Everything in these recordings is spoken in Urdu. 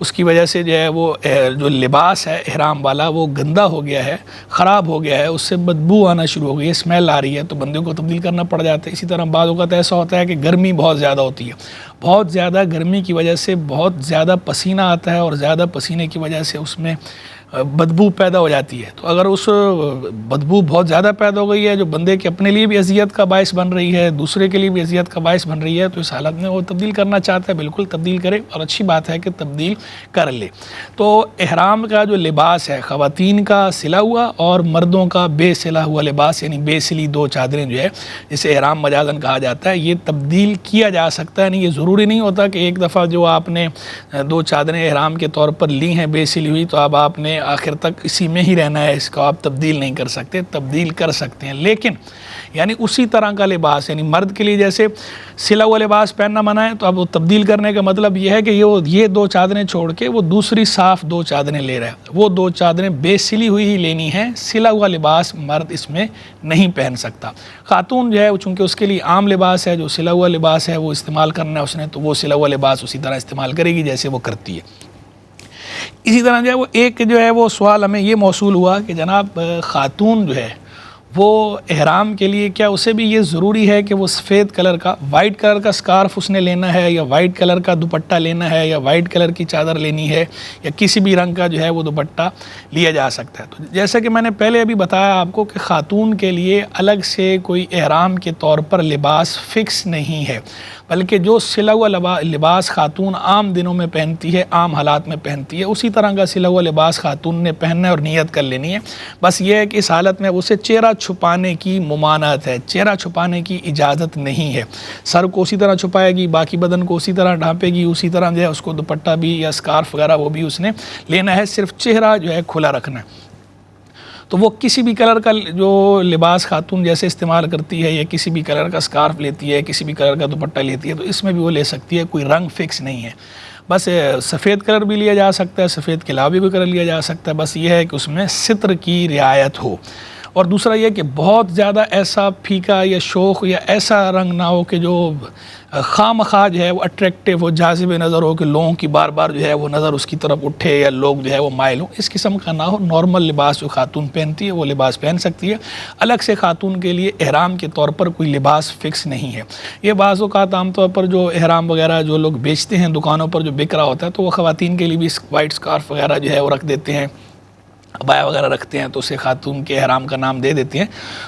اس کی وجہ سے جو ہے وہ جو لباس ہے احرام والا وہ گندا ہو گیا ہے، خراب ہو گیا ہے، اس سے بدبو آنا شروع ہو گئی ہے، اسمیل آ رہی ہے، تو بندے کو تبدیل کرنا پڑ جاتا ہے۔ اسی طرح بعض اوقات ایسا ہوتا ہے کہ گرمی بہت زیادہ ہوتی ہے، بہت زیادہ گرمی کی وجہ سے بہت زیادہ پسینہ آتا ہے، اور زیادہ پسینے کی وجہ سے اس میں بدبو پیدا ہو جاتی ہے۔ تو اگر اس بدبو بہت زیادہ پیدا ہو گئی ہے جو بندے کے اپنے لیے بھی اذیت کا باعث بن رہی ہے، دوسرے کے لیے بھی اذیت کا باعث بن رہی ہے، تو اس حالت میں وہ تبدیل کرنا چاہتا ہے، بالکل تبدیل کرے، اور اچھی بات ہے کہ تبدیل کر لے۔ تو احرام کا جو لباس ہے، خواتین کا سلا ہوا اور مردوں کا بے سلا ہوا لباس، یعنی بے سلی دو چادریں جو ہے جسے احرام مجازن کہا جاتا ہے، یہ تبدیل کیا جا سکتا ہے۔ نہیں، یہ ضروری نہیں ہوتا کہ ایک دفعہ جو آپ نے دو چادریں احرام کے طور پر لی ہیں بے سلی ہوئی، تو اب آپ نے آخر تک اسی میں ہی رہنا ہے، اس کو آپ تبدیل نہیں کر سکتے، تبدیل کر سکتے ہیں، لیکن یعنی اسی طرح کا لباس، یعنی مرد کے لیے جیسے سلا ہوا لباس پہننا منع ہے، تو اب وہ تبدیل کرنے کا مطلب یہ ہے کہ یہ دو چادریں چھوڑ کے وہ دوسری صاف دو چادریں لے رہا ہے، وہ دو چادریں بے سلی ہوئی ہی لینی ہیں، سلا ہوا لباس مرد اس میں نہیں پہن سکتا۔ خاتون جو ہے چونکہ اس کے لیے عام لباس ہے، جو سلا ہوا لباس ہے وہ استعمال کرنا ہے اس نے، تو وہ سلا ہوا لباس اسی طرح استعمال کرے گی جیسے وہ کرتی ہے۔ اسی طرح جو ہے وہ ایک جو ہے وہ سوال ہمیں یہ موصول ہوا کہ جناب خاتون جو ہے وہ احرام کے لیے کیا اسے بھی یہ ضروری ہے کہ وہ سفید کلر کا، وائٹ کلر کا سکارف اس نے لینا ہے، یا وائٹ کلر کا دوپٹہ لینا ہے، یا وائٹ کلر کی چادر لینی ہے، یا کسی بھی رنگ کا جو ہے وہ دوپٹہ لیا جا سکتا ہے؟ تو جیسا کہ میں نے پہلے ابھی بتایا آپ کو کہ خاتون کے لیے الگ سے کوئی احرام کے طور پر لباس فکس نہیں ہے، بلکہ جو سلا ہوا لباس خاتون عام دنوں میں پہنتی ہے، عام حالات میں پہنتی ہے، اسی طرح کا سلا ہوا لباس خاتون نے پہننا ہے اور نیت کر لینی ہے۔ بس یہ ہے کہ اس حالت میں اسے چہرہ چھپانے کی ممانعت ہے، چہرہ چھپانے کی اجازت نہیں ہے۔ سر کو اسی طرح چھپائے گی، باقی بدن کو اسی طرح ڈھانپے گی، اسی طرح جو ہے اس کو دوپٹہ بھی یا اسکارف وغیرہ وہ بھی اس نے لینا ہے، صرف چہرہ جو ہے کھلا رکھنا ہے۔ تو وہ کسی بھی کلر کا جو لباس خاتون جیسے استعمال کرتی ہے، یا کسی بھی کلر کا سکارف لیتی ہے، کسی بھی کلر کا دوپٹہ لیتی ہے، تو اس میں بھی وہ لے سکتی ہے، کوئی رنگ فکس نہیں ہے۔ بس سفید کلر بھی لیا جا سکتا ہے، سفید کے علاوہ بھی کوئی کلر لیا جا سکتا ہے، بس یہ ہے کہ اس میں ستر کی رعایت ہو۔ اور دوسرا یہ کہ بہت زیادہ ایسا پھیکا یا شوخ یا ایسا رنگ نہ ہو کہ جو خواہ مخواہ جو ہے وہ اٹریکٹیو ہو، جاذب نظر ہو، کہ لوگوں کی بار بار جو ہے وہ نظر اس کی طرف اٹھے، یا لوگ جو ہے وہ مائل ہوں، اس قسم کا نہ ہو۔ نارمل لباس جو خاتون پہنتی ہے وہ لباس پہن سکتی ہے، الگ سے خاتون کے لیے احرام کے طور پر کوئی لباس فکس نہیں ہے۔ یہ بعض اوقات عام طور پر جو احرام وغیرہ جو لوگ بیچتے ہیں دکانوں پر جو بک رہا ہوتا ہے، تو وہ خواتین کے لیے بھی وائٹ سکارف وغیرہ جو ہے وہ رکھ دیتے ہیں، عبایا وغیرہ رکھتے ہیں، تو اسے خاتون کے احرام کا نام دے دیتے ہیں،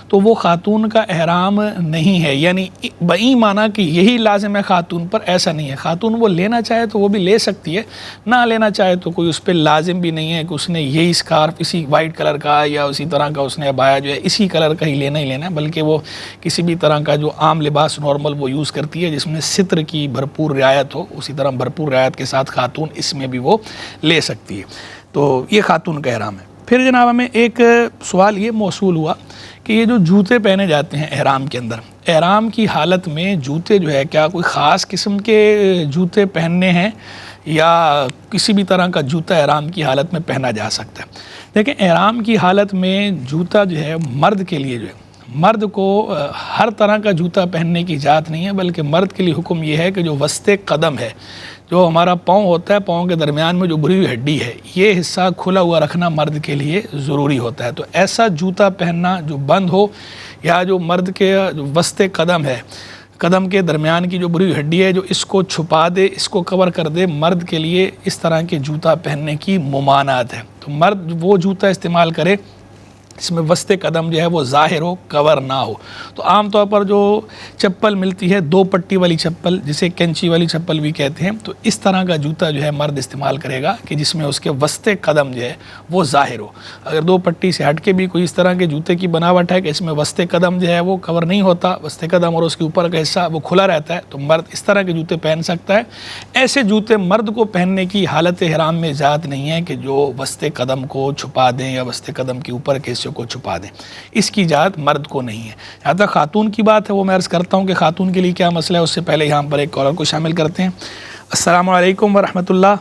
تو وہ خاتون کا احرام نہیں ہے۔ یعنی بئی معنی کہ یہی لازم ہے خاتون پر، ایسا نہیں ہے۔ خاتون وہ لینا چاہے تو وہ بھی لے سکتی ہے، نہ لینا چاہے تو کوئی اس پہ لازم بھی نہیں ہے کہ اس نے یہی سکارف اسی وائٹ کلر کا یا اسی طرح کا اس نے عبایا جو ہے اسی کلر کا ہی لینا ہے، بلکہ وہ کسی بھی طرح کا جو عام لباس نارمل وہ یوز کرتی ہے جس میں ستر کی بھرپور رعایت ہو، اسی طرح بھرپور رعایت کے ساتھ خاتون اس میں بھی وہ لے سکتی ہے۔ تو یہ خاتون کا احرام ہے۔ پھر جناب ہمیں ایک سوال یہ موصول ہوا کہ یہ جو جوتے پہنے جاتے ہیں احرام کے اندر، احرام کی حالت میں جوتے جو ہے کیا کوئی خاص قسم کے جوتے پہننے ہیں، یا کسی بھی طرح کا جوتا احرام کی حالت میں پہنا جا سکتا ہے؟ دیکھیں، احرام کی حالت میں جوتا جو ہے مرد کے لیے جو ہے، مرد کو ہر طرح کا جوتا پہننے کی اجازت نہیں ہے، بلکہ مرد کے لیے حکم یہ ہے کہ جو وسط قدم ہے، جو ہمارا پاؤں ہوتا ہے، پاؤں کے درمیان میں جو بری ہوئی ہڈی ہے، یہ حصہ کھلا ہوا رکھنا مرد کے لیے ضروری ہوتا ہے۔ تو ایسا جوتا پہننا جو بند ہو، یا جو مرد کے جو وسط قدم ہے، قدم کے درمیان کی جو بری ہوئی ہڈی ہے، جو اس کو چھپا دے، اس کو کور کر دے، مرد کے لیے اس طرح کے جوتا پہننے کی ممانعت ہے۔ تو مرد وہ جوتا استعمال کرے اس میں وسط قدم جو ہے وہ ظاہر ہو، کور نہ ہو۔ تو عام طور پر جو چپل ملتی ہے، دو پٹی والی چپل، جسے کینچی والی چپل بھی کہتے ہیں، تو اس طرح کا جوتا جو ہے مرد استعمال کرے گا کہ جس میں اس کے وسط قدم جو ہے وہ ظاہر ہو۔ اگر دو پٹی سے ہٹ کے بھی کوئی اس طرح کے جوتے کی بناوٹ ہے کہ اس میں وسط قدم جو ہے وہ کور نہیں ہوتا، وسط قدم اور اس کے اوپر کا حصہ وہ کھلا رہتا ہے، تو مرد اس طرح کے جوتے پہن سکتا ہے۔ ایسے جوتے مرد کو پہننے کی حالت احرام میں اجازت نہیں ہے کہ جو وسط قدم کو چھپا دیں یا وسط قدم کے اوپر کے حصے کو چھپا دیں، اس کی اجازت مرد کو نہیں ہے۔ جہاں تک خاتون کی بات ہے وہ میں عرض کرتا ہوں کہ خاتون کے لیے کیا مسئلہ ہے، اس سے پہلے یہاں پر ایک کالر کو شامل کرتے ہیں۔ السلام علیکم ورحمۃ اللہ۔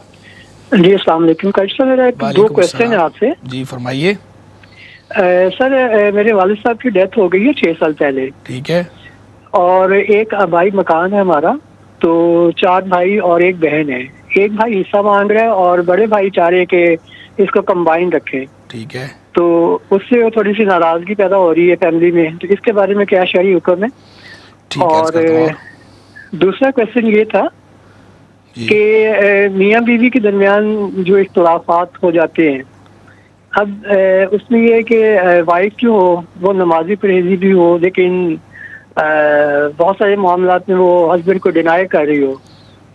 جی السلام علیکم کاشف صاحب، میرا ایک دو کویسچن ہے آپ سے۔ جی فرمائیے۔ سر میرے والد صاحب کی ڈیتھ ہو گئی ہے 6 سال پہلے، ٹھیک ہے، اور ایک آبائی مکان ہے ہمارا، تو 4 بھائی اور ایک بہن ہے۔ ایک بھائی حصہ مانگ رہا ہے اور بڑے بھائی چاہ رہے ہیں کہ اس کو کمبائن رکھے. ٹھیک ہے. تو اس سے تھوڑی سی ناراضگی پیدا ہو رہی ہے فیملی میں, تو اس کے بارے میں کیا شرعی حکم ہے؟ ٹھیک ہے, عرض کرتا ہوں. اور دوسرا کوشچن یہ تھا کہ میاں بیوی کے درمیان جو اختلافات ہو جاتے ہیں, اب اس میں یہ ہے کہ وائف جو ہو وہ نمازی پرہیزی بھی ہو, لیکن بہت سارے معاملات میں وہ ہسبینڈ کو ڈینائی کر رہی ہو,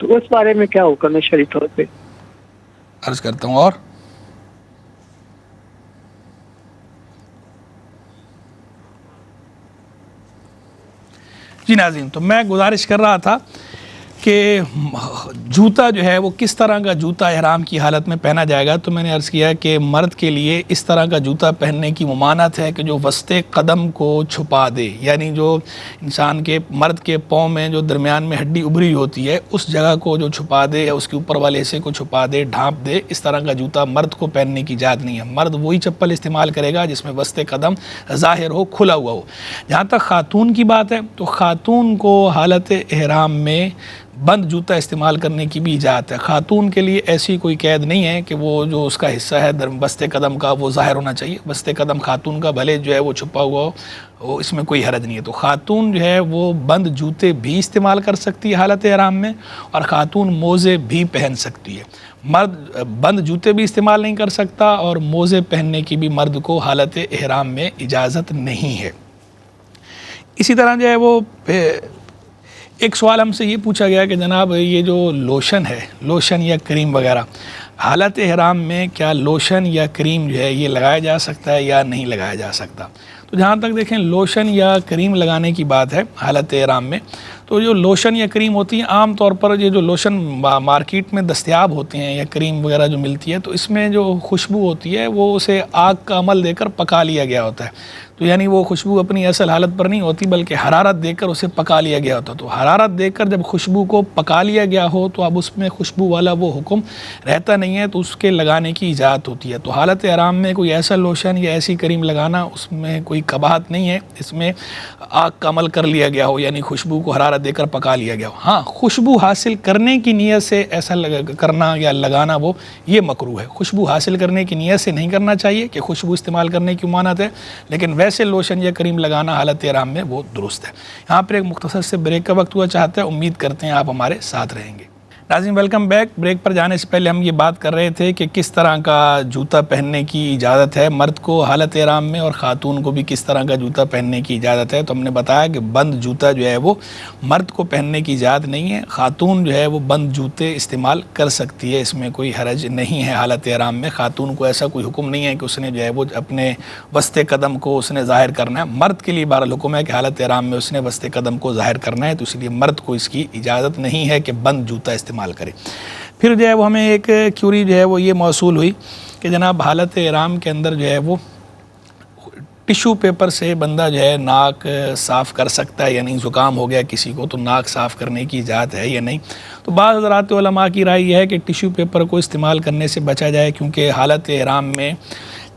تو اس بارے میں کیا حکم ہے شرعی طور پہ؟ عرض کرتا ہوں. اور جی ناظرین, تو میں گزارش کر رہا تھا کہ جوتا جو ہے وہ کس طرح کا جوتا احرام کی حالت میں پہنا جائے گا. تو میں نے عرض کیا کہ مرد کے لیے اس طرح کا جوتا پہننے کی ممانعت ہے کہ جو وسط قدم کو چھپا دے, یعنی جو انسان کے مرد کے پاؤں میں جو درمیان میں ہڈی ابھری ہوتی ہے اس جگہ کو جو چھپا دے یا اس کے اوپر والے حصے کو چھپا دے, ڈھانپ دے, اس طرح کا جوتا مرد کو پہننے کی اجازت نہیں ہے. مرد وہی چپل استعمال کرے گا جس میں وسط قدم ظاہر ہو, کھلا ہوا ہو. جہاں تک خاتون کی بات ہے تو خاتون کو حالت احرام میں بند جوتا استعمال کرنے کی بھی اجازت ہے. خاتون کے لیے ایسی کوئی قید نہیں ہے کہ وہ جو اس کا حصہ ہے وسط قدم کا وہ ظاہر ہونا چاہیے. وسط قدم خاتون کا بھلے جو ہے وہ چھپا ہوا ہو, اس میں کوئی حرج نہیں ہے. تو خاتون جو ہے وہ بند جوتے بھی استعمال کر سکتی ہے حالت احرام میں, اور خاتون موزے بھی پہن سکتی ہے. مرد بند جوتے بھی استعمال نہیں کر سکتا, اور موزے پہننے کی بھی مرد کو حالت احرام میں اجازت نہیں ہے. اسی طرح جو ہے وہ ایک سوال ہم سے یہ پوچھا گیا کہ جناب یہ جو لوشن ہے, لوشن یا کریم وغیرہ, حالت احرام میں کیا لوشن یا کریم جو ہے یہ لگایا جا سکتا ہے یا نہیں لگایا جا سکتا؟ تو جہاں تک دیکھیں لوشن یا کریم لگانے کی بات ہے حالت احرام میں, تو جو لوشن یا کریم ہوتی ہیں عام طور پر یہ جو لوشن مارکیٹ میں دستیاب ہوتے ہیں یا کریم وغیرہ جو ملتی ہے, تو اس میں جو خوشبو ہوتی ہے وہ اسے آگ کا عمل دے کر پکا لیا گیا ہوتا ہے. تو یعنی وہ خوشبو اپنی اصل حالت پر نہیں ہوتی بلکہ حرارت دے کر اسے پکا لیا گیا ہوتا ہے. تو حرارت دے کر جب خوشبو کو پکا لیا گیا ہو تو اب اس میں خوشبو والا وہ حکم رہتا نہیں ہے, تو اس کے لگانے کی اجازت ہوتی ہے. تو حالت احرام میں کوئی ایسا لوشن یا ایسی کریم لگانا اس میں کوئی قباحت نہیں ہے, اس میں آگ کا عمل کر لیا گیا ہو, یعنی خوشبو کو حرارت دے کر پکا لیا گیا ہو. ہاں, خوشبو حاصل کرنے کی نیت سے ایسا کرنا یا لگانا وہ یہ مکروہ ہے. خوشبو حاصل کرنے کی نیت سے نہیں کرنا چاہیے کہ خوشبو استعمال کرنے کی ممانعت ہے, لیکن ویسے لوشن یا کریم لگانا حالت احرام میں وہ درست ہے. یہاں پر ایک مختصر سے بریک کا وقت ہوا چاہتا ہے, امید کرتے ہیں آپ ہمارے ساتھ رہیں گے. ناظرین ویلکم بیک. بریک پر جانے سے پہلے ہم یہ بات کر رہے تھے کہ کس طرح کا جوتا پہننے کی اجازت ہے مرد کو حالت احرام میں, اور خاتون کو بھی کس طرح کا جوتا پہننے کی اجازت ہے. تو ہم نے بتایا کہ بند جوتا جو ہے وہ مرد کو پہننے کی اجازت نہیں ہے, خاتون جو ہے وہ بند جوتے استعمال کر سکتی ہے, اس میں کوئی حرج نہیں ہے. حالت احرام میں خاتون کو ایسا کوئی حکم نہیں ہے کہ اس نے جو ہے وہ اپنے وسط قدم کو اس نے ظاہر کرنا ہے. مرد کے لیے بہرحال حکم ہے کہ حالت احرام میں اس نے وسط قدم کو ظاہر کرنا ہے, تو اس لیے مرد کو اس کی اجازت نہیں ہے کہ بند جوتا استعمال کرے. پھر جو ہے وہ ہمیں ایک کیوری جو ہے وہ یہ موصول ہوئی کہ جناب حالت احرام کے اندر جو ہے وہ ٹیشو پیپر سے بندہ جو ہے ناک صاف کر سکتا ہے یا نہیں. زکام ہو گیا کسی کو تو ناک صاف کرنے کی اجازت ہے یا نہیں. تو بعض حضرات علماء کی رائے یہ ہے کہ ٹیشو پیپر کو استعمال کرنے سے بچا جائے, کیونکہ حالت احرام میں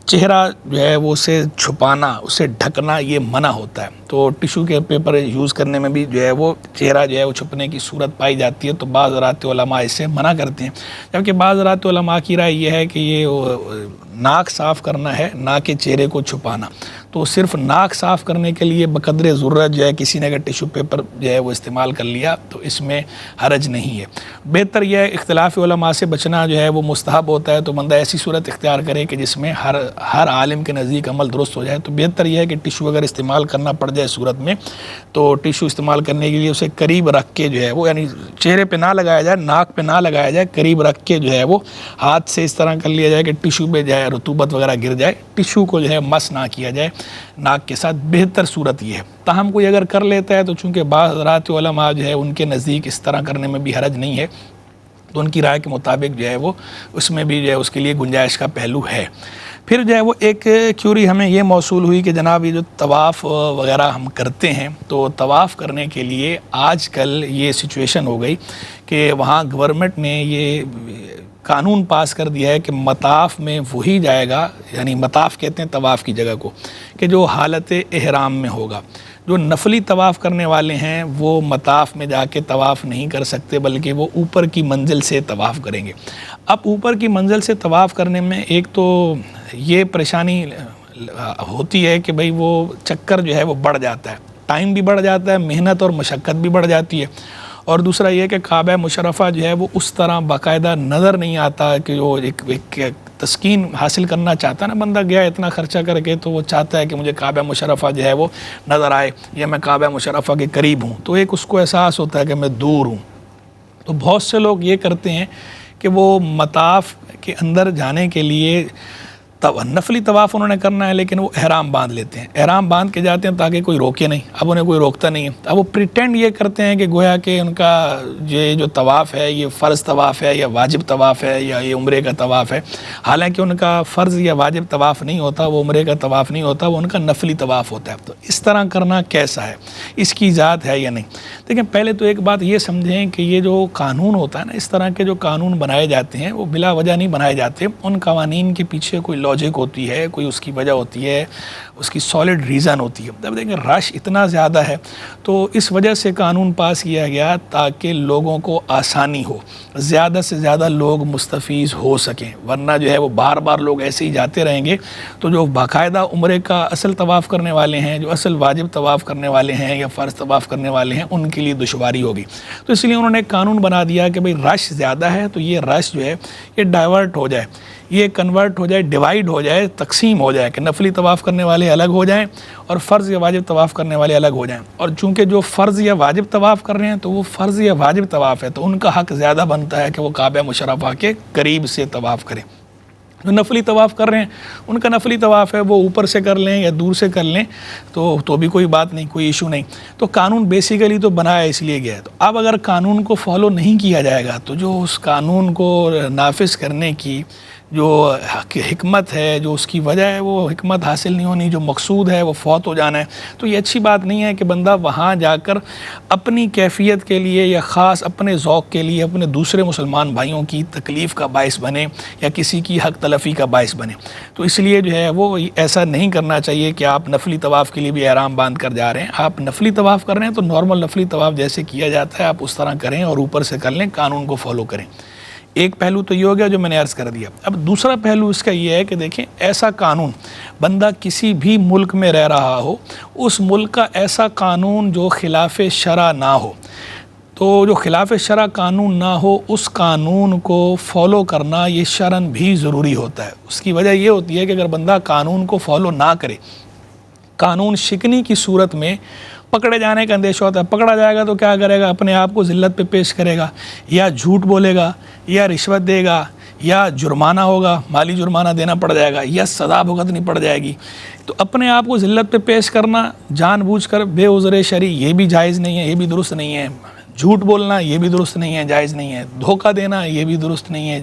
چہرہ جو ہے وہ اسے چھپانا, اسے ڈھکنا یہ منع ہوتا ہے. تو ٹیشو کے پیپر یوز کرنے میں بھی جو ہے وہ چہرہ جو ہے وہ چھپنے کی صورت پائی جاتی ہے, تو بعض حضرات علماء اسے منع کرتے ہیں. جبکہ بعض حضرات علماء کی رائے یہ ہے کہ یہ ناک صاف کرنا ہے, نہ کہ چہرے کو چھپانا. تو صرف ناک صاف کرنے کے لیے بقدر ضرورت جو ہے کسی نے اگر ٹیشو پیپر جو ہے وہ استعمال کر لیا تو اس میں حرج نہیں ہے. بہتر یہ ہے اختلاف علماء سے بچنا جو ہے وہ مستحب ہوتا ہے, تو بندہ ایسی صورت اختیار کرے کہ جس میں ہر عالم کے نزدیک عمل درست ہو جائے. تو بہتر یہ ہے کہ ٹیشو اگر استعمال کرنا پڑ جائے صورت میں, تو ٹیشو استعمال کرنے کے لیے اسے قریب رکھ کے جو ہے وہ, یعنی چہرے پہ نہ لگایا جائے, ناک پہ نہ لگایا جائے, قریب رکھ کے جو ہے وہ ہاتھ سے اس طرح کر لیا جائے کہ ٹیشو پہ جو ہے رطوبت وغیرہ گر جائے. ٹیشو کو جو ہے مس نہ کیا جائے ناک کے ساتھ, بہتر صورت یہ ہے. تاہم کوئی اگر کر لیتا ہے تو چونکہ بعض حضرات علماء جو ہے ان کے نزدیک اس طرح کرنے میں بھی حرج نہیں ہے, تو ان کی رائے کے مطابق جو ہے وہ اس میں بھی جو ہے اس کے لیے گنجائش کا پہلو ہے. پھر جو ہے وہ ایک کیوری ہمیں یہ موصول ہوئی کہ جناب یہ جو طواف وغیرہ ہم کرتے ہیں, تو طواف کرنے کے لیے آج کل یہ سچویشن ہو گئی کہ وہاں گورنمنٹ نے یہ قانون پاس کر دیا ہے کہ مطاف میں وہی جائے گا، یعنی مطاف کہتے ہیں طواف کی جگہ کو، کہ جو حالت احرام میں ہوگا۔ جو نفلی طواف کرنے والے ہیں وہ مطاف میں جا کے طواف نہیں کر سکتے، بلکہ وہ اوپر کی منزل سے طواف کریں گے۔ اب اوپر کی منزل سے طواف کرنے میں ایک تو یہ پریشانی ہوتی ہے کہ بھئی وہ چکر جو ہے وہ بڑھ جاتا ہے، ٹائم بھی بڑھ جاتا ہے، محنت اور مشقت بھی بڑھ جاتی ہے، اور دوسرا یہ کہ کعبہ مشرفہ جو ہے وہ اس طرح باقاعدہ نظر نہیں آتا کہ وہ ایک تسکین حاصل کرنا چاہتا ہے نا بندہ، گیا اتنا خرچہ کر کے تو وہ چاہتا ہے کہ مجھے کعبہ مشرفہ جو ہے وہ نظر آئے، یا میں کعبہ مشرفہ کے قریب ہوں، تو ایک اس کو احساس ہوتا ہے کہ میں دور ہوں۔ تو بہت سے لوگ یہ کرتے ہیں کہ وہ مطاف کے اندر جانے کے لیے نفلی طواف انہوں نے کرنا ہے، لیکن وہ احرام باندھ لیتے ہیں، احرام باندھ کے جاتے ہیں تاکہ کوئی روکے نہیں۔ اب انہیں کوئی روکتا نہیں ہے، اب وہ پریٹینڈ یہ کرتے ہیں کہ گویا کہ ان کا یہ جو طواف ہے یہ فرض طواف ہے یا واجب طواف ہے یا یہ عمرے کا طواف ہے، حالانکہ ان کا فرض یا واجب طواف نہیں ہوتا، وہ عمرے کا طواف نہیں ہوتا، وہ ان کا نفلی طواف ہوتا ہے۔ تو اس طرح کرنا کیسا ہے، اس کی اجازت ہے یا نہیں؟ دیکھیں، پہلے تو ایک بات یہ سمجھیں کہ یہ جو قانون ہوتا ہے نا، اس طرح کے جو قانون بنائے جاتے ہیں وہ بلا وجہ نہیں بنائے جاتے، ان قوانین کے پیچھے کوئی لاجک ہوتی ہے، کوئی اس کی وجہ ہوتی ہے، اس کی سالڈ ریزن ہوتی ہے۔ جب دیکھیں رش اتنا زیادہ ہے تو اس وجہ سے قانون پاس کیا گیا تاکہ لوگوں کو آسانی ہو، زیادہ سے زیادہ لوگ مستفیض ہو سکیں، ورنہ جو ہے وہ بار بار لوگ ایسے ہی جاتے رہیں گے تو جو باقاعدہ عمرے کا اصل طواف کرنے والے ہیں، جو اصل واجب طواف کرنے والے ہیں یا فرض طواف کرنے والے ہیں، ان کے لیے دشواری ہوگی۔ تو اس لیے انہوں نے قانون بنا دیا کہ بھئی رش زیادہ ہے تو یہ رش جو ہے یہ ڈائیورٹ ہو جائے، یہ کنورٹ ہو جائے، ڈیوائیڈ ہو جائے، تقسیم ہو جائے، کہ نفلی طواف کرنے والے الگ ہو جائیں اور فرض یا واجب طواف کرنے والے الگ ہو جائیں۔ اور چونکہ جو فرض یا واجب طواف کر رہے ہیں تو وہ فرض یا واجب طواف ہے، تو ان کا حق زیادہ بنتا ہے کہ وہ کعبہ مشرفہ کے قریب سے طواف کریں۔ جو نفلی طواف کر رہے ہیں ان کا نفلی طواف ہے، وہ اوپر سے کر لیں یا دور سے کر لیں تو بھی کوئی بات نہیں، کوئی ایشو نہیں۔ تو قانون بیسیکلی تو بنایا اس لیے گیا ہے۔ تو اب اگر قانون کو فالو نہیں کیا جائے گا تو جو اس قانون کو نافذ کرنے کی جو حکمت ہے، جو اس کی وجہ ہے، وہ حکمت حاصل نہیں ہونی، جو مقصود ہے وہ فوت ہو جانا ہے۔ تو یہ اچھی بات نہیں ہے کہ بندہ وہاں جا کر اپنی کیفیت کے لیے یا خاص اپنے ذوق کے لیے اپنے دوسرے مسلمان بھائیوں کی تکلیف کا باعث بنے یا کسی کی حق تلفی کا باعث بنے۔ تو اس لیے جو ہے وہ ایسا نہیں کرنا چاہیے کہ آپ نفلی طواف کے لیے بھی احرام باندھ کر جا رہے ہیں۔ آپ نفلی طواف کر رہے ہیں تو نارمل نفلی طواف جیسے کیا جاتا ہے آپ اس طرح کریں اور اوپر سے کر لیں، قانون کو فالو کریں۔ ایک پہلو تو یہ ہو گیا جو میں نے عرض کر دیا۔ اب دوسرا پہلو اس کا یہ ہے کہ دیکھیں، ایسا قانون بندہ کسی بھی ملک میں رہ رہا ہو، اس ملک کا ایسا قانون جو خلاف شرع نہ ہو، تو جو خلاف شرع قانون نہ ہو اس قانون کو فالو کرنا یہ شرعاً بھی ضروری ہوتا ہے۔ اس کی وجہ یہ ہوتی ہے کہ اگر بندہ قانون کو فالو نہ کرے، قانون شکنی کی صورت میں پکڑے جانے کا اندیشہ ہوتا ہے۔ پکڑا جائے گا تو کیا کرے گا؟ اپنے آپ کو ذلت پہ پیش کرے گا، یا جھوٹ بولے گا، یا رشوت دے گا، یا جرمانہ ہوگا، مالی جرمانہ دینا پڑ جائے گا، یا سزا بھگتنی پڑ جائے گی۔ تو اپنے آپ کو ذلت پہ پیش کرنا جان بوجھ کر بے عذر شرعی یہ بھی جائز نہیں ہے، یہ بھی درست نہیں ہے۔ جھوٹ بولنا یہ بھی درست نہیں ہے، جائز نہیں ہے۔ دھوکہ دینا یہ بھی درست نہیں ہے،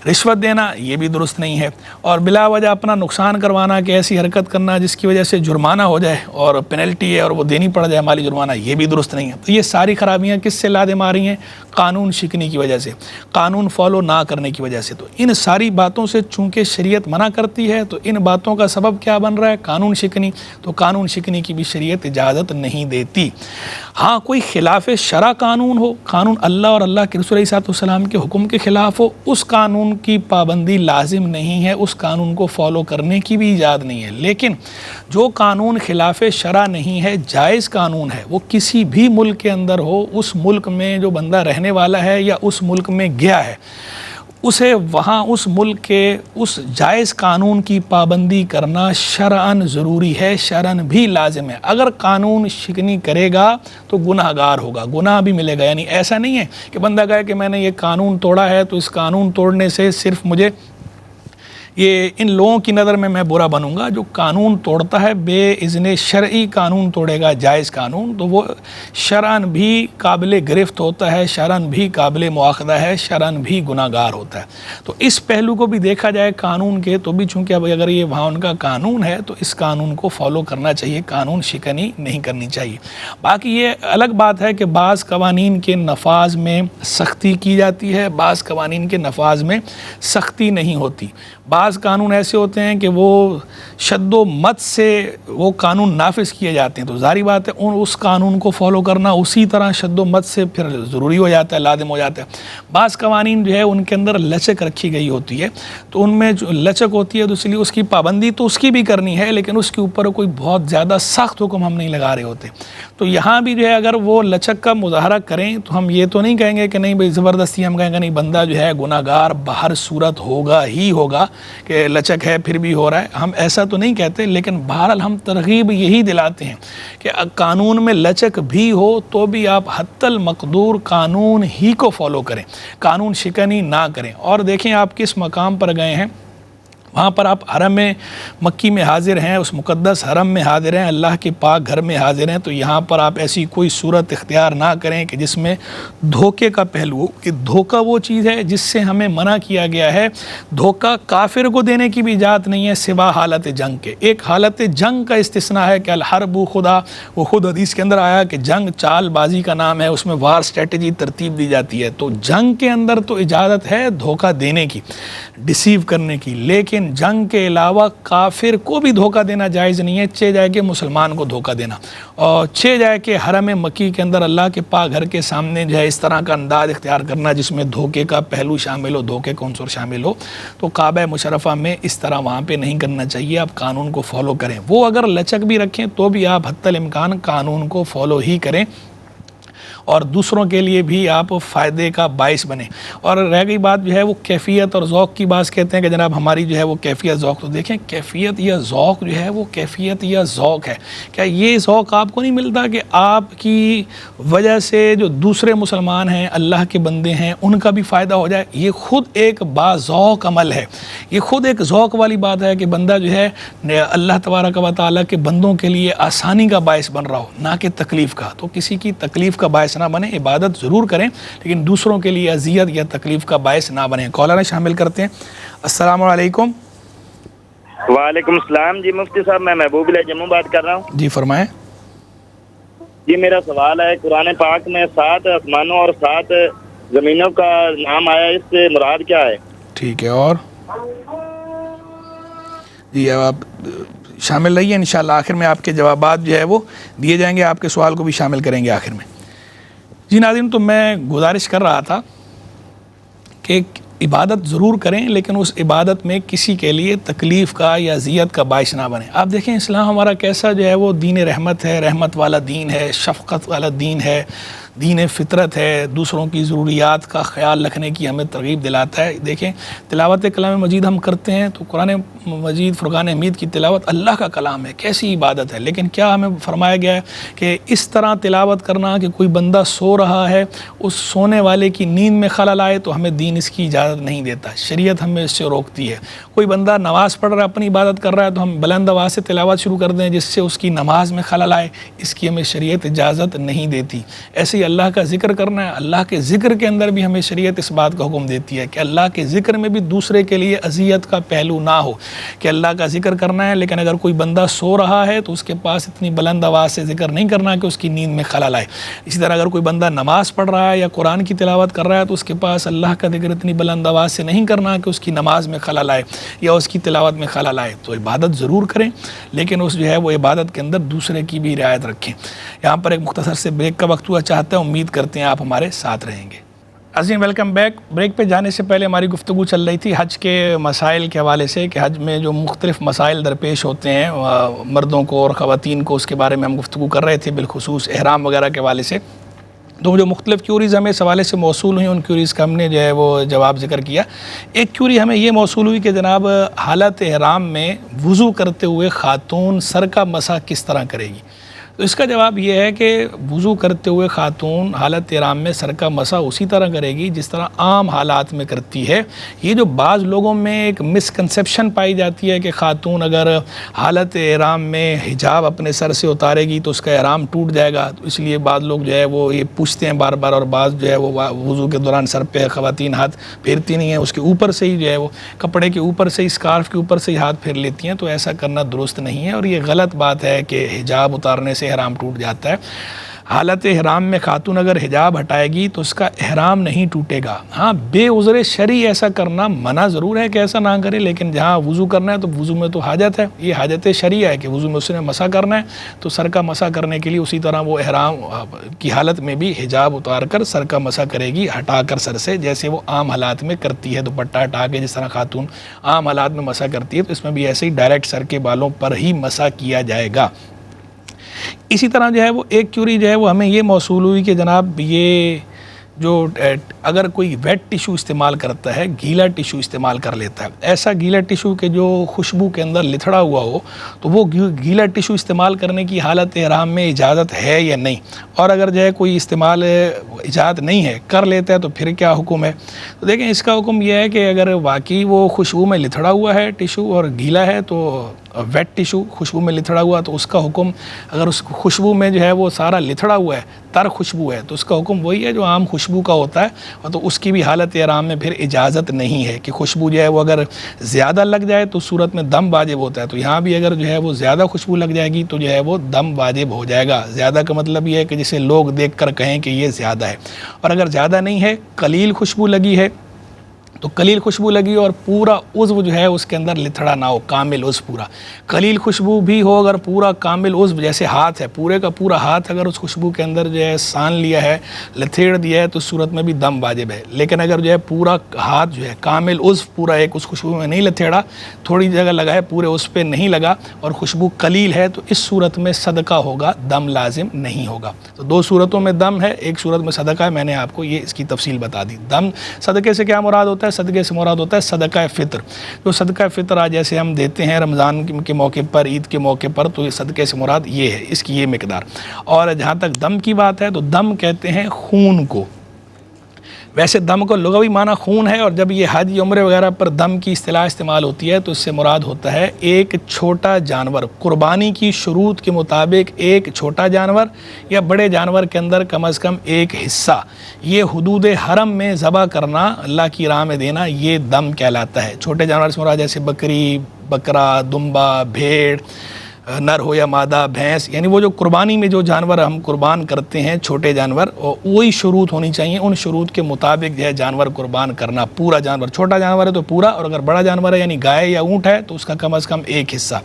رشوت دینا یہ بھی درست نہیں ہے، اور بلا وجہ اپنا نقصان کروانا کہ ایسی حرکت کرنا جس کی وجہ سے جرمانہ ہو جائے اور پینلٹی ہے اور وہ دینی پڑ جائے مالی جرمانہ، یہ بھی درست نہیں ہے۔ تو یہ ساری خرابیاں کس سے لازم آ رہی ہیں؟ قانون شکنی کی وجہ سے، قانون فالو نہ کرنے کی وجہ سے۔ تو ان ساری باتوں سے چونکہ شریعت منع کرتی ہے تو ان باتوں کا سبب کیا بن رہا ہے؟ قانون شکنی۔ تو قانون شکنی کی بھی شریعت اجازت نہیں دیتی۔ ہاں کوئی خلاف شرع قانون ہو، قانون اللہ اور اللہ کے رسول علیہ السلام کے حکم کے خلاف ہو، اس قانون کی پابندی لازم نہیں ہے، اس قانون کو فالو کرنے کی بھی اجازت نہیں ہے۔ لیکن جو قانون خلاف شرع نہیں ہے، جائز قانون ہے، وہ کسی بھی ملک کے اندر ہو، اس ملک میں جو بندہ رہنے والا ہے یا اس ملک میں گیا ہے، اسے وہاں اس ملک کے اس جائز قانون کی پابندی کرنا شرعاً ضروری ہے، شرعاً بھی لازم ہے۔ اگر قانون شکنی کرے گا تو گناہ گار ہوگا، گناہ بھی ملے گا۔ یعنی ایسا نہیں ہے کہ بندہ کہے کہ میں نے یہ قانون توڑا ہے تو اس قانون توڑنے سے صرف مجھے یہ ان لوگوں کی نظر میں برا بنوں گا جو قانون توڑتا ہے بے اذن شرعی قانون توڑے گا، جائز قانون، تو وہ شرعاً بھی قابل گرفت ہوتا ہے، شرعاً بھی قابل مواخذہ ہے، شرعاً بھی گناہ گار ہوتا ہے۔ تو اس پہلو کو بھی دیکھا جائے قانون کے تو بھی، چونکہ اب اگر یہ وہاں ان کا قانون ہے تو اس قانون کو فالو کرنا چاہیے، قانون شکنی نہیں کرنی چاہیے۔ باقی یہ الگ بات ہے کہ بعض قوانین کے نفاذ میں سختی کی جاتی ہے، بعض قوانین کے نفاذ میں سختی نہیں ہوتی۔ بعض قانون ایسے ہوتے ہیں کہ وہ شد و مت سے وہ قانون نافذ کیے جاتے ہیں، تو ظاہری بات ہے اس قانون کو فالو کرنا اسی طرح شد و مت سے پھر ضروری ہو جاتا ہے، لازم ہو جاتا ہے۔ بعض قوانین جو ہے ان کے اندر لچک رکھی گئی ہوتی ہے، تو ان میں جو لچک ہوتی ہے تو اس لیے اس کی پابندی تو اس کی بھی کرنی ہے، لیکن اس کے اوپر کوئی بہت زیادہ سخت حکم ہم نہیں لگا رہے ہوتے۔ تو یہاں بھی جو ہے اگر وہ لچک کا مظاہرہ کریں تو ہم یہ تو نہیں کہیں گے کہ نہیں بھائی زبردستی، ہم کہیں گے نہیں بندہ جو ہے گناہ گار بہر صورت ہوگا ہی ہوگا، کہ لچک ہے پھر بھی ہو رہا ہے، ہم ایسا تو نہیں کہتے، لیکن بہرحال ہم ترغیب یہی دلاتے ہیں کہ قانون میں لچک بھی ہو تو بھی آپ حتی المقدور قانون ہی کو فالو کریں، قانون شکنی نہ کریں۔ اور دیکھیں آپ کس مقام پر گئے ہیں، وہاں پر آپ حرم مکی میں حاضر ہیں، اس مقدس حرم میں حاضر ہیں، اللہ کے پاک گھر میں حاضر ہیں، تو یہاں پر آپ ایسی کوئی صورت اختیار نہ کریں کہ جس میں دھوکے کا پہلو ہو، کہ دھوکہ وہ چیز ہے جس سے ہمیں منع کیا گیا ہے۔ دھوکہ کافر کو دینے کی بھی اجازت نہیں ہے سوا حالت جنگ کے۔ ایک حالت جنگ کا استثناء ہے کہ الحرب خدا، وہ خود حدیث کے اندر آیا کہ جنگ چال بازی کا نام ہے، اس میں وار اسٹریٹجی ترتیب دی جاتی ہے، تو جنگ کے اندر تو اجازت ہے دھوکہ دینے کی، ڈیسیو کرنے کی، لیکن جنگ کے علاوہ کافر کو بھی دھوکہ دینا جائز نہیں ہے، چہ جائے کہ مسلمان کو دھوکہ دینا، اور چہ جائے کہ حرم مکی کے اندر اللہ کے پاک گھر کے سامنے جو ہے اس طرح کا انداز اختیار کرنا جس میں دھوکے کا پہلو شامل ہو، دھوکے کا عنصر شامل ہو، تو کعبہ مشرفہ میں اس طرح وہاں پہ نہیں کرنا چاہیے۔ آپ قانون کو فالو کریں، وہ اگر لچک بھی رکھیں تو بھی آپ حتی الامکان قانون کو فالو ہی کریں، اور دوسروں کے لیے بھی آپ فائدے کا باعث بنیں۔ اور رہ گئی بات جو ہے وہ کیفیت اور ذوق کی، بات کہتے ہیں کہ جناب ہماری جو ہے وہ کیفیت ذوق، تو دیکھیں کیفیت یا ذوق جو ہے وہ کیفیت یا ذوق ہے۔ کیا یہ ذوق آپ کو نہیں ملتا کہ آپ کی وجہ سے جو دوسرے مسلمان ہیں، اللہ کے بندے ہیں، ان کا بھی فائدہ ہو جائے؟ یہ خود ایک باذوق عمل ہے، یہ خود ایک ذوق والی بات ہے کہ بندہ جو ہے اللہ تبارک و تعالیٰ کے بندوں کے لیے آسانی کا باعث بن رہا ہو، نہ کہ تکلیف کا۔ تو کسی کی تکلیف کا باعث نہ بنے، عبادت ضرور کریں لیکن دوسروں کے لیے اذیت یا تکلیف کا باعث نہ بنے۔ کالر شامل کرتے ہیں۔ السلام علیکم۔ وعلیکم السلام جی مفتی صاحب، میں محبوب اللہ جموں بات کر رہا ہوں جی فرمائیں۔ جی میرا سوال ہے، قرآن پاک میں 7 آسمانوں اور 7 زمینوں کا نام آیا، اس سے مراد کیا ہے؟ ٹھیک ہے، اور جی اب آپ شامل رہیے، انشاءاللہ آخر میں آپ کے جوابات جو ہے وہ دیے جائیں گے، آپ کے سوال کو بھی شامل کریں گے آخر میں۔ جی ناظرین، تو میں گزارش کر رہا تھا کہ عبادت ضرور کریں لیکن اس عبادت میں کسی کے لیے تکلیف کا یا اذیت کا باعث نہ بنے۔ آپ دیکھیں اسلام ہمارا کیسا جو ہے وہ دین رحمت ہے، رحمت والا دین ہے، شفقت والا دین ہے، دین فطرت ہے، دوسروں کی ضروریات کا خیال رکھنے کی ہمیں ترغیب دلاتا ہے۔ دیکھیں تلاوت کلام مجید ہم کرتے ہیں تو قرآن مجید فرقان حمید کی تلاوت اللہ کا کلام ہے، کیسی عبادت ہے، لیکن کیا ہمیں فرمایا گیا ہے کہ اس طرح تلاوت کرنا کہ کوئی بندہ سو رہا ہے، اس سونے والے کی نیند میں خلل آئے تو ہمیں دین اس کی اجازت نہیں دیتا، شریعت ہمیں اس سے روکتی ہے۔ کوئی بندہ نماز پڑھ رہا ہے، اپنی عبادت کر رہا ہے تو ہم بلند آواز سے تلاوت شروع کر دیں جس سے اس کی نماز میں خلل آئے، اس کی ہمیں شریعت اجازت نہیں دیتی۔ ایسے ہی اللہ کا ذکر کرنا ہے، اللہ کے ذکر کے اندر بھی ہمیں شریعت اس بات کا حکم دیتی ہے کہ اللہ کے ذکر میں بھی دوسرے کے لیے اذیت کا پہلو نہ ہو، کہ اللہ کا ذکر کرنا ہے لیکن اگر کوئی بندہ سو رہا ہے تو اس کے پاس اتنی بلند آواز سے ذکر نہیں کرنا کہ اس کی نیند میں خلل آئے۔ اسی طرح اگر کوئی بندہ نماز پڑھ رہا ہے یا قرآن کی تلاوت کر رہا ہے تو اس کے پاس اللہ کا ذکر اتنی بلند آواز سے نہیں کرنا کہ اس کی نماز میں خلل آئے یا اس کی تلاوت میں خلل آئے۔ تو عبادت ضرور کریں لیکن اس جو ہے وہ عبادت کے اندر دوسرے کی بھی رعایت رکھیں۔ یہاں پر ایک مختصر سے بریک کا وقت ہوا چاہتا ہے، امید کرتے ہیں آپ ہمارے ساتھ رہیں گے۔ عظیم ویلکم بیک۔ بریک پہ جانے سے پہلے ہماری گفتگو چل رہی تھی حج کے مسائل کے حوالے سے کہ حج میں جو مختلف مسائل درپیش ہوتے ہیں مردوں کو اور خواتین کو، اس کے بارے میں ہم گفتگو کر رہے تھے، بالخصوص احرام وغیرہ کے حوالے سے۔ تو جو مختلف کیوریز ہمیں اس حوالے سے موصول ہوئیں ان کیوریز کا ہم نے جو ہے وہ جواب ذکر کیا۔ ایک کیوری ہمیں یہ موصول ہوئی کہ جناب حالت احرام میں وضو کرتے ہوئے خاتون سر کا مسح کس طرح کرے گی؟ تو اس کا جواب یہ ہے کہ وضو کرتے ہوئے خاتون حالت احرام میں سر کا مسح اسی طرح کرے گی جس طرح عام حالات میں کرتی ہے۔ یہ جو بعض لوگوں میں ایک مسکنسیپشن پائی جاتی ہے کہ خاتون اگر حالت احرام میں حجاب اپنے سر سے اتارے گی تو اس کا احرام ٹوٹ جائے گا، تو اس لیے بعض لوگ جو ہے وہ یہ پوچھتے ہیں بار بار، اور بعض جو ہے وہ وضو کے دوران سر پہ خواتین ہاتھ پھیرتی نہیں ہیں، اس کے اوپر سے ہی جو ہے وہ کپڑے کے اوپر سے، اسکارف کے اوپر سے ہی ہاتھ پھیر لیتی ہیں۔ تو ایسا کرنا درست نہیں ہے اور یہ غلط بات ہے کہ حجاب اتارنے سے احرام ٹوٹ جاتا ہے۔ حالت احرام میں خاتون اگر حجاب ہٹائے گی تو اس کا احرام نہیں ٹوٹے گا۔ ہاں بے عذر شرعی ایسا کرنا منع ضرور ہے کہ ایسا نہ کرے، لیکن جہاں وضو کرنا ہے تو وضو میں تو حاجت ہے، یہ حاجت شرعیہ ہے کہ وضو میں اس نے مسح کرنا ہے، تو سر کا مسح کرنے کے لیے اسی طرح وہ احرام کی حالت میں بھی حجاب اتار کر سر کا مسح کرے گی، ہٹا کر سر سے، جیسے وہ عام حالات میں کرتی ہے، دوپٹہ ہٹا کے جس طرح خاتون عام حالات میں مسح کرتی ہے، تو اس میں بھی ایسے ہی ڈائریکٹ سر کے بالوں پر ہی مسح کیا جائے گا۔ اسی طرح جو ہے وہ ایک کیوری جو ہے وہ ہمیں یہ موصول ہوئی کہ جناب یہ جو اگر کوئی ویٹ ٹیشو استعمال کرتا ہے، گیلا ٹیشو استعمال کر لیتا ہے، ایسا گیلا ٹیشو کہ جو خوشبو کے اندر لتھڑا ہوا ہو، تو وہ گیلا ٹیشو استعمال کرنے کی حالت احرام میں اجازت ہے یا نہیں، اور اگر جو ہے کوئی استعمال اجازت نہیں ہے کر لیتا ہے تو پھر کیا حکم ہے؟ تو دیکھیں اس کا حکم یہ ہے کہ اگر واقعی وہ خوشبو میں لتھڑا ہوا ہے ٹیشو اور گیلا ہے، تو ویٹ ٹیشو خوشبو میں لتھڑا ہوا، تو اس کا حکم اگر اس خوشبو میں جو ہے وہ سارا لتھڑا ہوا ہے، تر خوشبو ہے، تو اس کا حکم وہی ہے جو عام خوشبو کا ہوتا ہے، اور تو اس کی بھی حالت احرام میں پھر اجازت نہیں ہے کہ خوشبو جو ہے وہ اگر زیادہ لگ جائے تو صورت میں دم واجب ہوتا ہے، تو یہاں بھی اگر جو ہے وہ زیادہ خوشبو لگ جائے گی تو جو ہے وہ دم واجب ہو جائے گا۔ زیادہ کا مطلب یہ ہے کہ جسے لوگ دیکھ کر کہیں کہ یہ زیادہ ہے، اور اگر زیادہ نہیں ہے، قلیل خوشبو لگی ہے، تو قلیل خوشبو لگی اور پورا عضو جو ہے اس کے اندر لتھڑا نہ ہو، کامل عضو پورا، قلیل خوشبو بھی ہو اگر پورا کامل عضو جیسے ہاتھ ہے، پورے کا پورا ہاتھ اگر اس خوشبو کے اندر جو ہے سان لیا ہے، لتھیڑ دیا ہے، تو اس صورت میں بھی دم واجب ہے۔ لیکن اگر جو ہے پورا ہاتھ جو ہے کامل عضو پورا ایک اس خوشبو میں نہیں لتھیڑا، تھوڑی جگہ لگا ہے، پورے اس پہ نہیں لگا اور خوشبو قلیل ہے، تو اس صورت میں صدقہ ہوگا، دم لازم نہیں ہوگا۔ تو دو صورتوں میں دم ہے، ایک صورت میں صدقہ ہے، میں نے آپ کو یہ اس کی تفصیل بتا دی۔ دم صدقے سے کیا مراد ہوتا ہے؟ صدقے سے مراد ہوتا ہے صدقہ فطر، جو صدقہ فطر آج جیسے ہم دیتے ہیں رمضان کے موقع پر، عید کے موقع پر، تو یہ صدقے سے مراد یہ ہے، اس کی یہ مقدار۔ اور جہاں تک دم کی بات ہے تو دم کہتے ہیں خون کو، ویسے دم کو لغوی معنی خون ہے، اور جب یہ حج عمرے وغیرہ پر دم کی اصطلاح استعمال ہوتی ہے تو اس سے مراد ہوتا ہے ایک چھوٹا جانور، قربانی کی شروط کے مطابق ایک چھوٹا جانور یا بڑے جانور کے اندر کم از کم ایک حصہ، یہ حدود حرم میں ذبح کرنا، اللہ کی راہ میں دینا، یہ دم کہلاتا ہے۔ چھوٹے جانور سے مراد جیسے بکری، بکرا، دمبا، بھیڑ، نر ہو یا مادہ، بھینس، یعنی وہ جو قربانی میں جو جانور ہم قربان کرتے ہیں چھوٹے جانور، وہی شروط ہونی چاہیے، ان شروط کے مطابق جو ہے جانور قربان کرنا، پورا جانور، چھوٹا جانور ہے تو پورا، اور اگر بڑا جانور ہے یعنی گائے یا اونٹ ہے تو اس کا کم از کم ایک حصہ،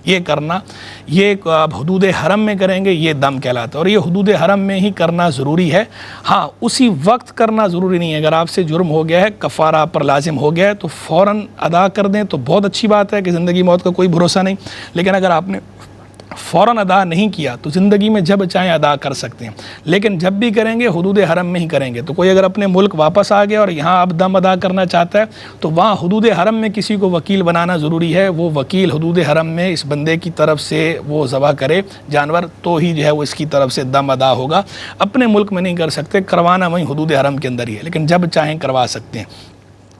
یہ کرنا، یہ آپ حدود حرم میں کریں گے، یہ دم کہلاتا ہے، اور یہ حدود حرم میں ہی کرنا ضروری ہے۔ ہاں اسی وقت کرنا ضروری نہیں ہے، اگر آپ سے جرم ہو گیا ہے، کفارہ آپ پر لازم ہو گیا ہے تو فوراً ادا کر دیں تو بہت اچھی بات ہے کہ زندگی موت کا کوئی بھروسہ نہیں، لیکن اگر آپ نے فوراً ادا نہیں کیا تو زندگی میں جب چاہیں ادا کر سکتے ہیں، لیکن جب بھی کریں گے حدود حرم میں ہی کریں گے۔ تو کوئی اگر اپنے ملک واپس آ گیا اور یہاں اب دم ادا کرنا چاہتا ہے تو وہاں حدود حرم میں کسی کو وکیل بنانا ضروری ہے، وہ وکیل حدود حرم میں اس بندے کی طرف سے وہ ذبح کرے جانور، تو ہی جو ہے وہ اس کی طرف سے دم ادا ہوگا۔ اپنے ملک میں نہیں کر سکتے، کروانا وہیں حدود حرم کے اندر ہی ہے، لیکن جب چاہیں کروا سکتے ہیں۔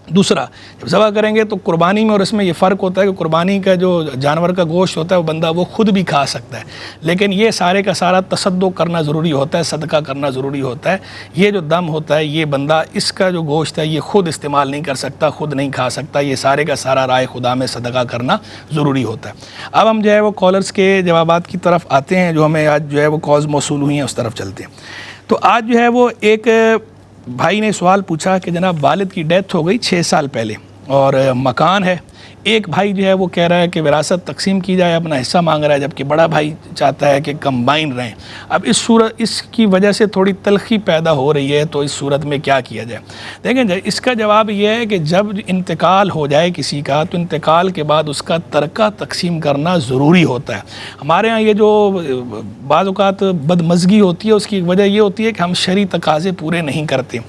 دوسرا، جب ذبح کریں گے تو قربانی میں اور اس میں یہ فرق ہوتا ہے کہ قربانی کا جو جانور کا گوشت ہوتا ہے وہ بندہ وہ خود بھی کھا سکتا ہے، لیکن یہ سارے کا سارا تصدق کرنا ضروری ہوتا ہے، صدقہ کرنا ضروری ہوتا ہے۔ یہ جو دم ہوتا ہے یہ بندہ اس کا جو گوشت ہے یہ خود استعمال نہیں کر سکتا، خود نہیں کھا سکتا، یہ سارے کا سارا رائے خدا میں صدقہ کرنا ضروری ہوتا ہے۔ اب ہم جو ہے وہ کالرز کے جوابات کی طرف آتے ہیں، جو ہمیں آج جو ہے وہ کالز موصول ہوئی ہیں اس طرف چلتے ہیں۔ تو آج جو ہے وہ ایک بھائی نے سوال پوچھا کہ جناب والد کی ڈیتھ ہو گئی 6 سال پہلے اور مکان ہے، ایک بھائی جو ہے وہ کہہ رہا ہے کہ وراثت تقسیم کی جائے، اپنا حصہ مانگ رہا ہے، جبکہ بڑا بھائی چاہتا ہے کہ کمبائن رہیں۔ اب اس کی وجہ سے تھوڑی تلخی پیدا ہو رہی ہے، تو اس صورت میں کیا کیا جائے؟ دیکھیں اس کا جواب یہ ہے کہ جب انتقال ہو جائے کسی کا تو انتقال کے بعد اس کا ترکہ تقسیم کرنا ضروری ہوتا ہے۔ ہمارے ہاں یہ جو بعض اوقات بدمزگی ہوتی ہے اس کی وجہ یہ ہوتی ہے کہ ہم شرعی تقاضے پورے نہیں کرتے۔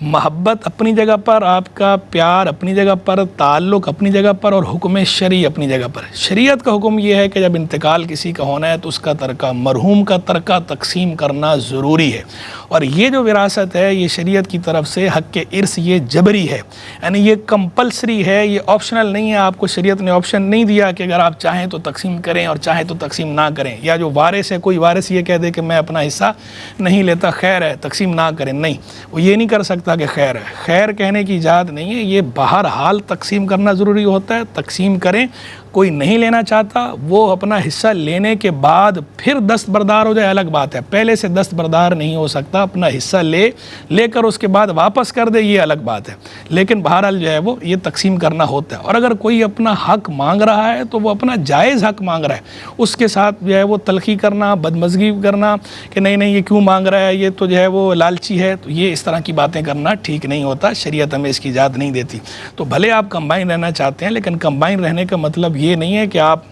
محبت اپنی جگہ پر، آپ کا پیار اپنی جگہ پر، تعلق اپنی جگہ پر، اور حکم شرعی اپنی جگہ پر۔ شریعت کا حکم یہ ہے کہ جب انتقال کسی کا ہونا ہے تو اس کا ترکہ، مرحوم کا ترکہ تقسیم کرنا ضروری ہے، اور یہ جو وراثت ہے یہ شریعت کی طرف سے حق کے ارث یہ جبری ہے، یعنی یہ کمپلسری ہے، یہ آپشنل نہیں ہے۔ آپ کو شریعت نے آپشن نہیں دیا کہ اگر آپ چاہیں تو تقسیم کریں اور چاہیں تو تقسیم نہ کریں، یا جو وارث ہے کوئی وارث یہ کہہ دے کہ میں اپنا حصہ نہیں لیتا، خیر ہے تقسیم نہ کریں، نہیں، وہ یہ نہیں کر سکتا کہ خیر ہے۔ خیر کہنے کی ایجاد نہیں ہے، یہ بہرحال تقسیم کرنا ضروری ہوتا ہے، تقسیم کریں۔ کوئی نہیں لینا چاہتا وہ اپنا حصہ لینے کے بعد پھر دستبردار ہو جائے الگ بات ہے، پہلے سے دستبردار نہیں ہو سکتا، اپنا حصہ لے کر اس کے بعد واپس کر دے، یہ الگ بات ہے، لیکن بہرحال جو ہے وہ یہ تقسیم کرنا ہوتا ہے۔ اور اگر کوئی اپنا حق مانگ رہا ہے تو وہ اپنا جائز حق مانگ رہا ہے، اس کے ساتھ جو ہے وہ تلخی کرنا، بدمزگی کرنا کہ نہیں نہیں یہ کیوں مانگ رہا ہے، یہ تو جو ہے وہ لالچی ہے، تو یہ اس طرح کی باتیں کرنا ٹھیک نہیں ہوتا، شریعت ہمیں اس کی اجازت نہیں دیتی۔ تو بھلے آپ کمبائن رہنا چاہتے ہیں، لیکن کمبائن رہنے کا مطلب یہ نہیں ہے کہ آپ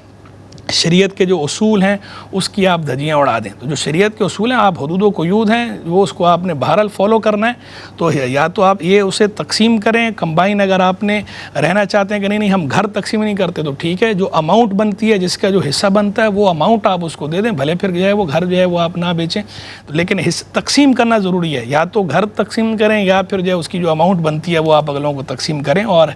شریعت کے جو اصول ہیں اس کی آپ دھجیاں اڑا دیں۔ تو جو شریعت کے اصول ہیں، آپ حدود و قیود ہیں وہ اس کو آپ نے بہرحال فالو کرنا ہے، تو یا تو آپ یہ اسے تقسیم کریں کمبائن۔ اگر آپ نے رہنا چاہتے ہیں کہ نہیں ہم گھر تقسیم نہیں کرتے تو ٹھیک ہے، جو اماؤنٹ بنتی ہے، جس کا جو حصہ بنتا ہے وہ اماؤنٹ آپ اس کو دے دیں، بھلے پھر جو ہے وہ گھر جو ہے وہ آپ نہ بیچیں، لیکن تقسیم کرنا ضروری ہے۔ یا تو گھر تقسیم کریں یا پھر جو ہے اس کی جو اماؤنٹ بنتی ہے وہ آپ اگلوں کو تقسیم کریں، اور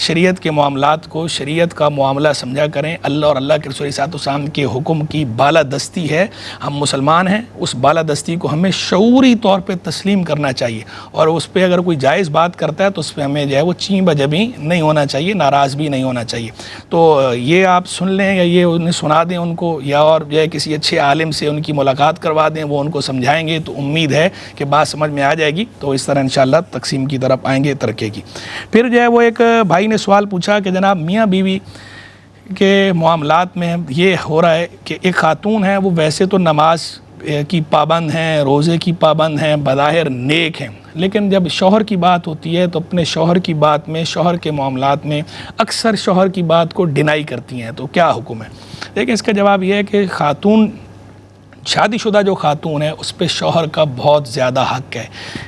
شریعت کے معاملات کو شریعت کا معاملہ سمجھا کریں۔ اللہ اور اللہ کے رسول اسلام کے حکم کی بالادستی ہے، ہم مسلمان ہیں، اس بالادستی کو ہمیں شعوری طور پہ تسلیم کرنا چاہیے، اور اس پہ اگر کوئی جائز بات کرتا ہے تو اس پہ ہمیں جو ہے وہ چیں بجبی نہیں ہونا چاہیے، ناراض بھی نہیں ہونا چاہیے۔ تو یہ آپ سن لیں یا یہ انہیں سنا دیں ان کو، یا اور جو ہے کسی اچھے عالم سے ان کی ملاقات کروا دیں، وہ ان کو سمجھائیں گے تو امید ہے کہ بات سمجھ میں آ جائے گی، تو اس طرح انشاءاللہ تقسیم کی طرف آئیں گے ترکے کی۔ پھر جو ہے وہ ایک بھائی نے سوال پوچھا کہ جناب میاں بیوی کے معاملات میں یہ ہو رہا ہے کہ ایک خاتون ہے، وہ ویسے تو نماز کی پابند ہیں، روزے کی پابند ہیں، بظاہر نیک ہیں، لیکن جب شوہر کی بات ہوتی ہے تو اپنے شوہر کی بات میں، شوہر کے معاملات میں اکثر شوہر کی بات کو ڈینائی کرتی ہیں، تو کیا حکم ہے؟ لیکن اس کا جواب یہ ہے کہ خاتون، شادی شدہ جو خاتون ہے اس پہ شوہر کا بہت زیادہ حق ہے،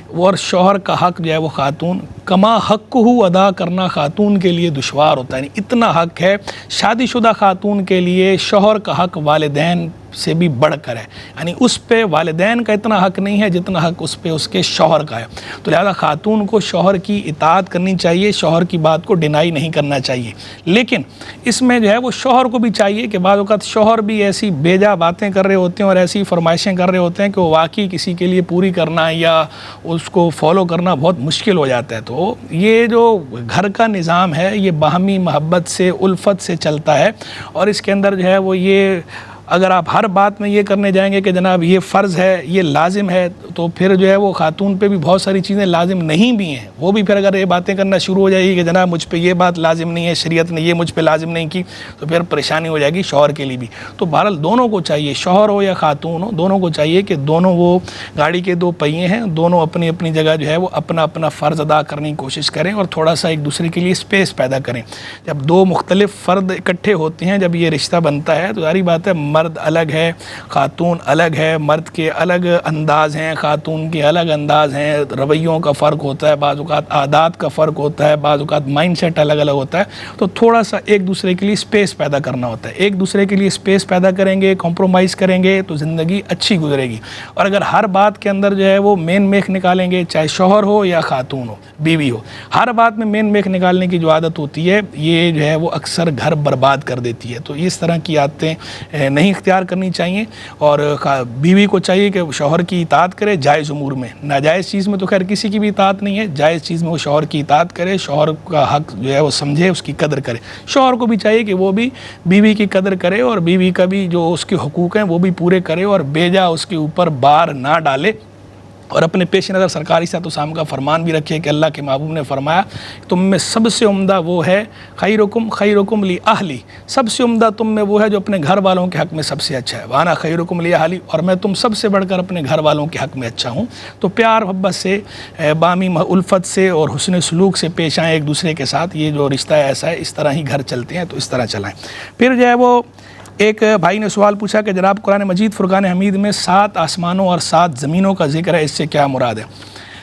اور شوہر کا حق جو ہے وہ خاتون کما حق ہو ادا کرنا خاتون کے لیے دشوار ہوتا ہے، یعنی اتنا حق ہے شادی شدہ خاتون کے لیے، شوہر کا حق والدین سے بھی بڑھ کر ہے، یعنی اس پہ والدین کا اتنا حق نہیں ہے جتنا حق اس پہ اس کے شوہر کا ہے۔ تو لہذا خاتون کو شوہر کی اطاعت کرنی چاہیے، شوہر کی بات کو ڈینائی نہیں کرنا چاہیے، لیکن اس میں جو ہے وہ شوہر کو بھی چاہیے کہ بعض اوقات شوہر بھی ایسی بیجا باتیں کر رہے ہوتے ہیں اور ایسی فرمائشیں کر رہے ہوتے ہیں کہ وہ واقعی کسی کے لیے پوری کرنا یا اس کو فالو کرنا بہت مشکل ہو جاتا ہے۔ تو یہ جو گھر کا نظام ہے یہ باہمی محبت سے، الفت سے چلتا ہے، اور اس کے اندر جو ہے وہ یہ اگر آپ ہر بات میں یہ کرنے جائیں گے کہ جناب یہ فرض ہے، یہ لازم ہے، تو پھر جو ہے وہ خاتون پہ بھی بہت ساری چیزیں لازم نہیں بھی ہیں، وہ بھی پھر اگر یہ باتیں کرنا شروع ہو جائے گی کہ جناب مجھ پہ یہ بات لازم نہیں ہے، شریعت نے یہ مجھ پہ لازم نہیں کی، تو پھر پریشانی ہو جائے گی شوہر کے لیے بھی۔ تو بہرحال دونوں کو چاہیے، شوہر ہو یا خاتون ہو، دونوں کو چاہیے کہ دونوں وہ گاڑی کے دو پہیے ہیں، دونوں اپنی اپنی جگہ جو ہے وہ اپنا اپنا فرض ادا کرنے کی کوشش کریں، اور تھوڑا سا ایک دوسرے کے لیے اسپیس پیدا کریں۔ جب دو مختلف فرد اکٹھے ہوتے ہیں، جب یہ رشتہ بنتا ہے تو ظاہری بات ہے مرد الگ ہے، خاتون الگ ہے، مرد کے الگ انداز ہیں، خاتون کے الگ انداز ہیں، رویوں کا فرق ہوتا ہے، بعض اوقات عادات کا فرق ہوتا ہے، بعض اوقات مائنڈ سیٹ الگ الگ ہوتا ہے، تو تھوڑا سا ایک دوسرے کے لیے اسپیس پیدا کرنا ہوتا ہے۔ ایک دوسرے کے لیے اسپیس پیدا کریں گے، کمپرومائز کریں گے تو زندگی اچھی گزرے گی۔ اور اگر ہر بات کے اندر جو ہے وہ مین میخ نکالیں گے، چاہے شوہر ہو یا خاتون ہو، بیوی ہو، ہر بات میں مین میخ نکالنے کی جو عادت ہوتی ہے یہ جو ہے وہ اکثر گھر برباد کر دیتی ہے۔ تو اس طرح کی عادتیں نہیں اختیار کرنی چاہیے، اور بیوی کو چاہیے کہ شوہر کی اطاعت کرے جائز امور میں، ناجائز چیز میں تو خیر کسی کی بھی اطاعت نہیں ہے، جائز چیز میں وہ شوہر کی اطاعت کرے، شوہر کا حق جو ہے وہ سمجھے، اس کی قدر کرے۔ شوہر کو بھی چاہیے کہ وہ بھی بیوی کی قدر کرے، اور بیوی کا بھی جو اس کے حقوق ہیں وہ بھی پورے کرے، اور بیجا اس کے اوپر بار نہ ڈالے، اور اپنے پیش نظر سرکاری صلی اللہ علیہ وسلم کا فرمان بھی رکھے کہ اللہ کے محبوب نے فرمایا تم میں سب سے عمدہ وہ ہے خیرکم خیرکم لی اہلی، سب سے عمدہ تم میں وہ ہے جو اپنے گھر والوں کے حق میں سب سے اچھا ہے، وانا خیرکم لی اہلی، اور میں تم سب سے بڑھ کر اپنے گھر والوں کے حق میں اچھا ہوں۔ تو پیار محبت سے، بامی الفت سے اور حسن سلوک سے پیش آئیں ایک دوسرے کے ساتھ، یہ جو رشتہ ہے ایسا ہے، اس طرح ہی گھر چلتے ہیں، تو اس طرح چلائیں۔ پھر جو ہے وہ ایک بھائی نے سوال پوچھا کہ جناب قرآن مجید فرقان حمید میں 7 آسمانوں اور 7 زمینوں کا ذکر ہے، اس سے کیا مراد ہے؟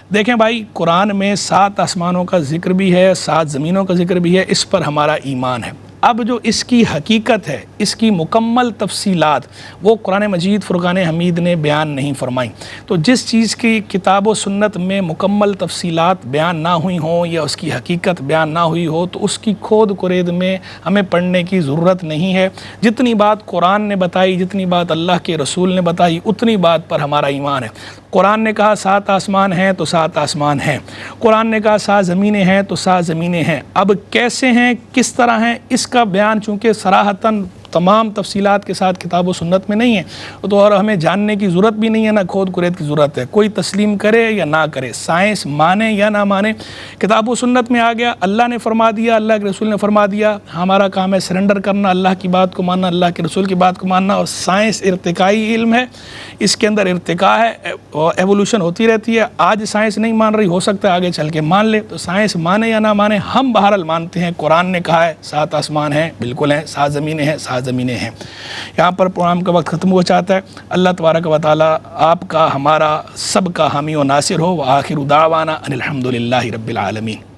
دیکھیں بھائی، قرآن میں 7 آسمانوں کا ذکر بھی ہے، 7 زمینوں کا ذکر بھی ہے، اس پر ہمارا ایمان ہے۔ اب جو اس کی حقیقت ہے، اس کی مکمل تفصیلات وہ قرآن مجید فرقان حمید نے بیان نہیں فرمائیں۔ تو جس چیز کی کتاب و سنت میں مکمل تفصیلات بیان نہ ہوئی ہوں یا اس کی حقیقت بیان نہ ہوئی ہو تو اس کی کھود کرید میں ہمیں پڑھنے کی ضرورت نہیں ہے۔ جتنی بات قرآن نے بتائی، جتنی بات اللہ کے رسول نے بتائی، اتنی بات پر ہمارا ایمان ہے۔ قرآن نے کہا 7 آسمان ہیں تو 7 آسمان ہیں، قرآن نے کہا 7 زمینیں ہیں تو 7 زمینیں ہیں۔ اب کیسے ہیں، کس طرح ہیں، اس کا بیان چونکہ صراحتاً تمام تفصیلات کے ساتھ کتاب و سنت میں نہیں ہے، تو اور ہمیں جاننے کی ضرورت بھی نہیں ہے، نہ کھود کرید کی ضرورت ہے۔ کوئی تسلیم کرے یا نہ کرے، سائنس مانے یا نہ مانے، کتاب و سنت میں آ گیا، اللہ نے فرما دیا، اللہ کے رسول نے فرما دیا، ہمارا کام ہے سرنڈر کرنا، اللہ کی بات کو ماننا، اللہ کے رسول کی بات کو ماننا۔ اور سائنس ارتقائی علم ہے، اس کے اندر ارتقاء ہے، ایوولوشن ہوتی رہتی ہے۔ آج سائنس نہیں مان رہی، ہو سکتا ہے آگے چل کے مان لے، تو سائنس مانے یا نہ مانے، ہم بہرحال مانتے ہیں۔ قرآن نے کہا ہے 7 آسمان ہیں، بالکل ہیں، 7 زمینیں ہیں، 7 زمینیں ہیں۔ یہاں پر پروگرام کا وقت ختم ہو چاہتا ہے۔ اللہ تبارک و تعالی آپ کا، ہمارا سب کا حامی و ناصر ہو۔ وآخر دعوانا ان الحمد للہ رب العالمین۔